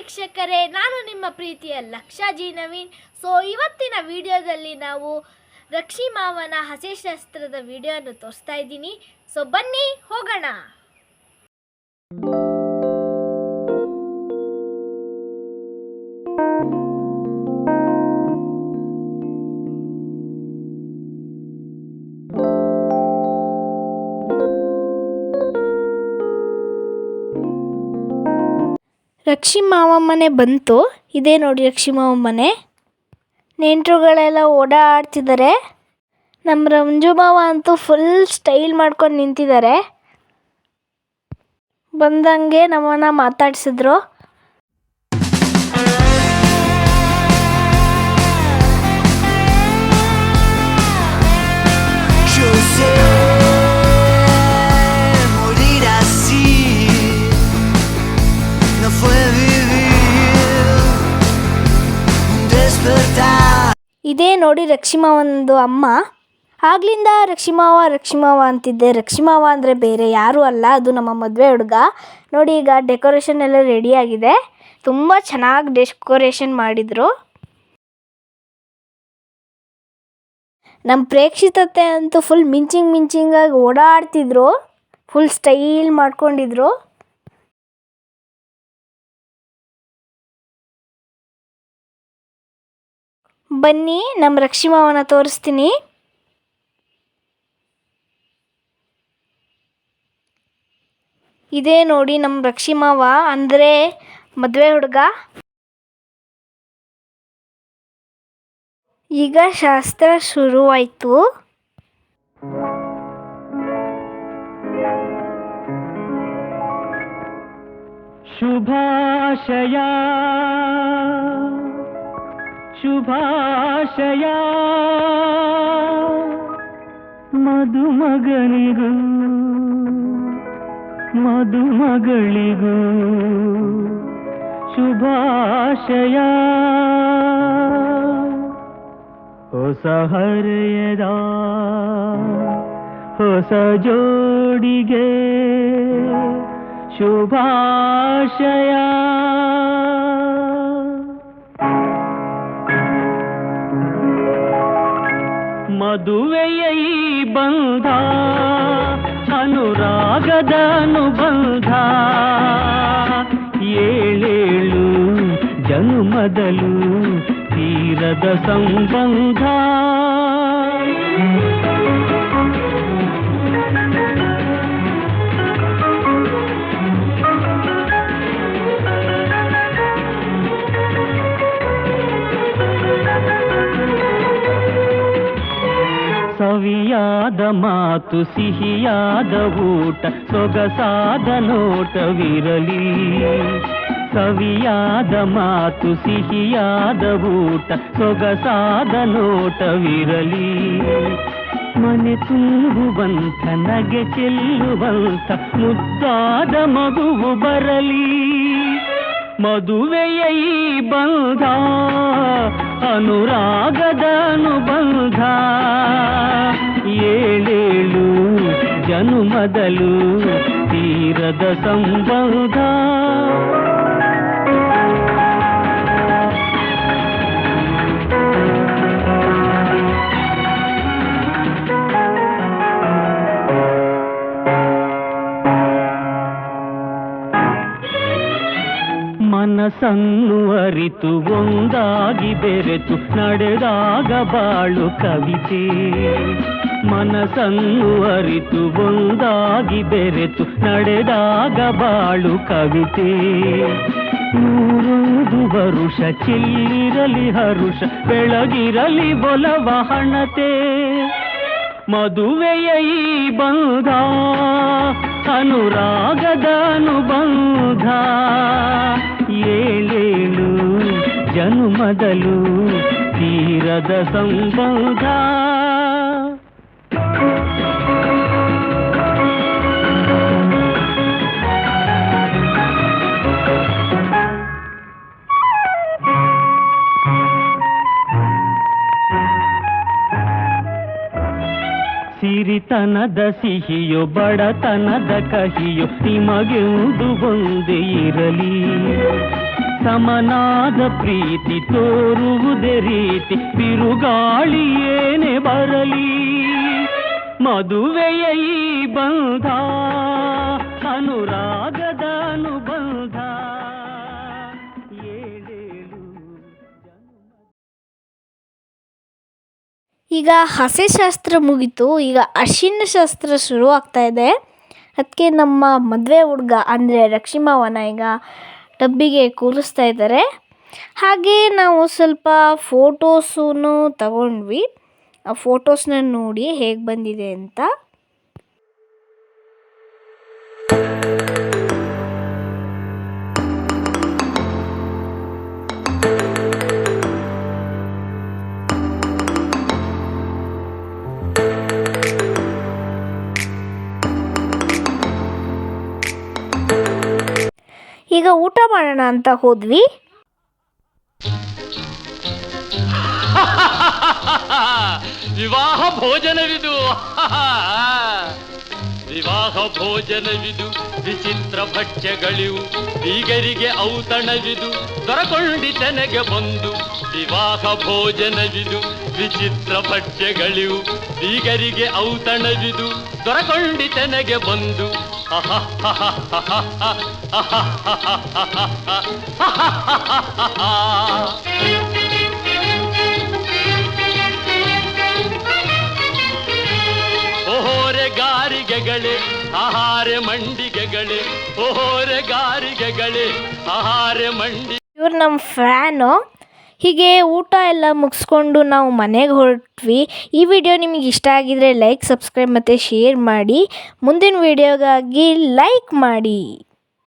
ವೀಕ್ಷಕರೇ, ನಾನು ನಿಮ್ಮ ಪ್ರೀತಿಯ ಲಕ್ಷಾ ಜಿ ನವೀನ್. ಇವತ್ತಿನ ವಿಡಿಯೋದಲ್ಲಿ ನಾವು ರಕ್ಷಿ ಮಾವನ ಹಸೆ ಶಾಸ್ತ್ರದ ವಿಡಿಯೋವನ್ನು ತೋರಿಸ್ತಾ ಇದ್ದೀನಿ. ಬನ್ನಿ ಹೋಗೋಣ. ರಕ್ಷಿ ಮಾವ ಮನೆ ಬಂತು. ಇದೇ ನೋಡಿ ರಕ್ಷಿ ಮಾವ ಮನೆ. ನೆಂಟರುಗಳೆಲ್ಲ ಓಡಾಡ್ತಿದ್ದಾರೆ. ನಮ್ಮ ರಂಜು ಮಾವ ಅಂತೂ ಫುಲ್ ಸ್ಟೈಲ್ ಮಾಡ್ಕೊಂಡು ನಿಂತಿದ್ದಾರೆ. ಬಂದಂಗೆ ನಮ್ಮನ್ನ ಮಾತಾಡ್ಸಿದ್ರು. ಇದೇ ನೋಡಿ ರಕ್ಷಿಮಾವನದು ಅಮ್ಮ. ಆಗ್ಲಿಂದ ರಕ್ಷಿಮಾವ ಅಂತಿದ್ದೆ. ರಕ್ಷಿಮಾವ ಅಂದರೆ ಬೇರೆ ಯಾರೂ ಅಲ್ಲ, ಅದು ನಮ್ಮ ಮದುವೆ ಹುಡುಗ. ನೋಡಿ ಈಗ ಡೆಕೋರೇಷನ್ ಎಲ್ಲ ರೆಡಿಯಾಗಿದೆ. ತುಂಬ ಚೆನ್ನಾಗಿ ಡೆಕೋರೇಷನ್ ಮಾಡಿದರು. ನಮ್ಮ ಪ್ರೇಕ್ಷಿತತೆ ಅಂತೂ ಫುಲ್ ಮಿಂಚಿಂಗಾಗಿ ಓಡಾಡ್ತಿದ್ರು. ಫುಲ್ ಸ್ಟೈಲ್ ಮಾಡ್ಕೊಂಡಿದ್ರು. ಬನ್ನಿ ನಮ್ಮ ರಕ್ಷಿಮಾವನ ತೋರಿಸ್ತೀನಿ. ಇದೇ ನೋಡಿ ನಮ್ಮ ರಕ್ಷಿಮಾವ ಅಂದರೆ ಮದುವೆ ಹುಡುಗ. ಈಗ ಶಾಸ್ತ್ರ ಶುರುವಾಯಿತು. ಶುಭಾಶಯ ಶುಭಾಶಯ ಮದುಮಗನಿಗೂ ಮದುಮಗಳಿಗೂ ಶುಭಾಶಯ. ಹೊಸ ಹರೆಯದ ಹೊಸ ಜೋಡಿಗೆ ಶುಭಾಶಯ. ಮದುವೆಯ ಈ ಬಂಧ ಅನುರಾಗದ ಅನುಬಂಧ, ಏಳೇಳು ಜನ್ಮದಲು ತೀರದ ಸಂಬಂಧ. ಸವಿಯಾದ ಮಾತು ಸಿಹಿಯಾದ ಊಟ ಸೊಗಸಾದ ನೋಟವಿರಲಿ. ಸವಿಯಾದ ಮಾತು ಸಿಹಿಯಾದ ಊಟ ಸೊಗಸಾದ ನೋಟವಿರಲಿ. ಮನೆ ತುಂಬುವಂಥ ನಗೆ ಚೆಲ್ಲುವಂಥ ಮುದ್ದಾದ ಮಗುವು ಬರಲಿ. ಮದುವೆಯ ಈ ಬಂಧ ಅನುರಾಗದ ಅನುಬಂಧ, ಏಳೇಳು ಜನುಮದಲು ತೀರದ ಸಂಬಂಧ. ಮನಸ್ಸನ್ನು ಅರಿತು ಒಂದಾಗಿ ಬೆರೆತು ನಡೆದಾಗ ಬಾಳು ಕವಿತೆ. ಮನಸ್ಸನ್ನು ಅರಿತು ಒಂದಾಗಿ ಬೆರೆತು ನಡೆದಾಗ ಬಾಳು ಕವಿತೆ. ನೂರೊಂದು ವರುಷ ಚಿಲ್ಲಿರಲಿ ಹರುಷ ಬೆಳಗಿರಲಿ ಒಲವ ಹಣತೆ. ಮದುವೆಯ ಈ ಬಂಧ ಅನುರಾಗದ ಅನುಬಂಧ, ಏಳೇಳು ಜನುಮದಲು ತೀರದ ಸಂಬಂಧ. ಸಿರಿತನದ ಸಿಹಿಯೋ ಬಡತನದ ಕಹಿಯೋ ನಿಮಗೆಂದು ಒಂದೇ ಇರಲಿ. ಸಮನಾದ ಪ್ರೀತಿ ತೋರುವುದೇ ರೀತಿ ಬಿರುಗಾಳಿ ಏನೇ ಬರಲಿ ಮದುವೆಯ ಈ ಬಂಧ ಅನುರಾಗದ ಅನುಬಂಧ ಏಳೇಳು ಈಗ ಹಸೆಶಾಸ್ತ್ರ ಮುಗೀತು, ಈಗ ಅರಿಶಿನ ಶಾಸ್ತ್ರ ಶುರು ಆಗ್ತಾ ಇದೆ. ಅದಕ್ಕೆ ನಮ್ಮ ಮದುವೆ ಹುಡುಗ ಅಂದರೆ ರಕ್ಷಿಮಾವನ ಈಗ ಡಬ್ಬಿಗೆ ಕೂರಿಸ್ತಾ ಇದ್ದಾರೆ. ಹಾಗೆ ನಾವು ಸ್ವಲ್ಪ ಫೋಟೋಸೂ ತಗೊಂಡ್ವಿ. ಆ ಫೋಟೋಸ್ನ ನೋಡಿ ಹೇಗೆ ಬಂದಿದೆ ಅಂತ. ಈಗ ಊಟ ಮಾಡೋಣ ಅಂತ ಹೋದ್ವಿ. ವಿವಾಹ ಭೋಜನವಿದು ವಿವಾಹ ಭೋಜನವಿದು ವಿಚಿತ್ರ ಭಕ್ಷ್ಯಗಳಿವು ಬೀಗರಿಗೆ ಔತಣವಿದು ದೊರಕೊಂಡಿತನೆಗೆ ಬಂದು ವಿವಾಹ ಭೋಜನವಿದು ವಿಚಿತ್ರ ಭಕ್ಷ್ಯಗಳಿವು ಬೀಗರಿಗೆ ಔತಣವಿದು ದೊರಕೊಂಡಿತನೆಗೆ ಬಂದು ಓಹೋರೆ ಗಾರಿಗೆಗಳೇ ಆಹಾರ ಮಂಡಿಗೆಗಳೇ ಓಹೋರೆ ಗಾರಿಗೆಗಳೇ ಆಹಾರ ಮಂಡಿ. ಇವ್ರು ನಮ್ಮ ಫ್ಯಾನು. ಹೀಗೆ ಊಟ ಎಲ್ಲ ಮುಗಿಸ್ಕೊಂಡು ನಾವು ಮನೆಗೆ ಹೊರಟ್ವಿ. ಈ ವಿಡಿಯೋ ನಿಮಗೆ ಇಷ್ಟ ಆಗಿದರೆ ಲೈಕ್, ಸಬ್ಸ್ಕ್ರೈಬ್ ಮತ್ತು ಶೇರ್ ಮಾಡಿ. ಮುಂದಿನ ವಿಡಿಯೋಗಾಗಿ ಲೈಕ್ ಮಾಡಿ.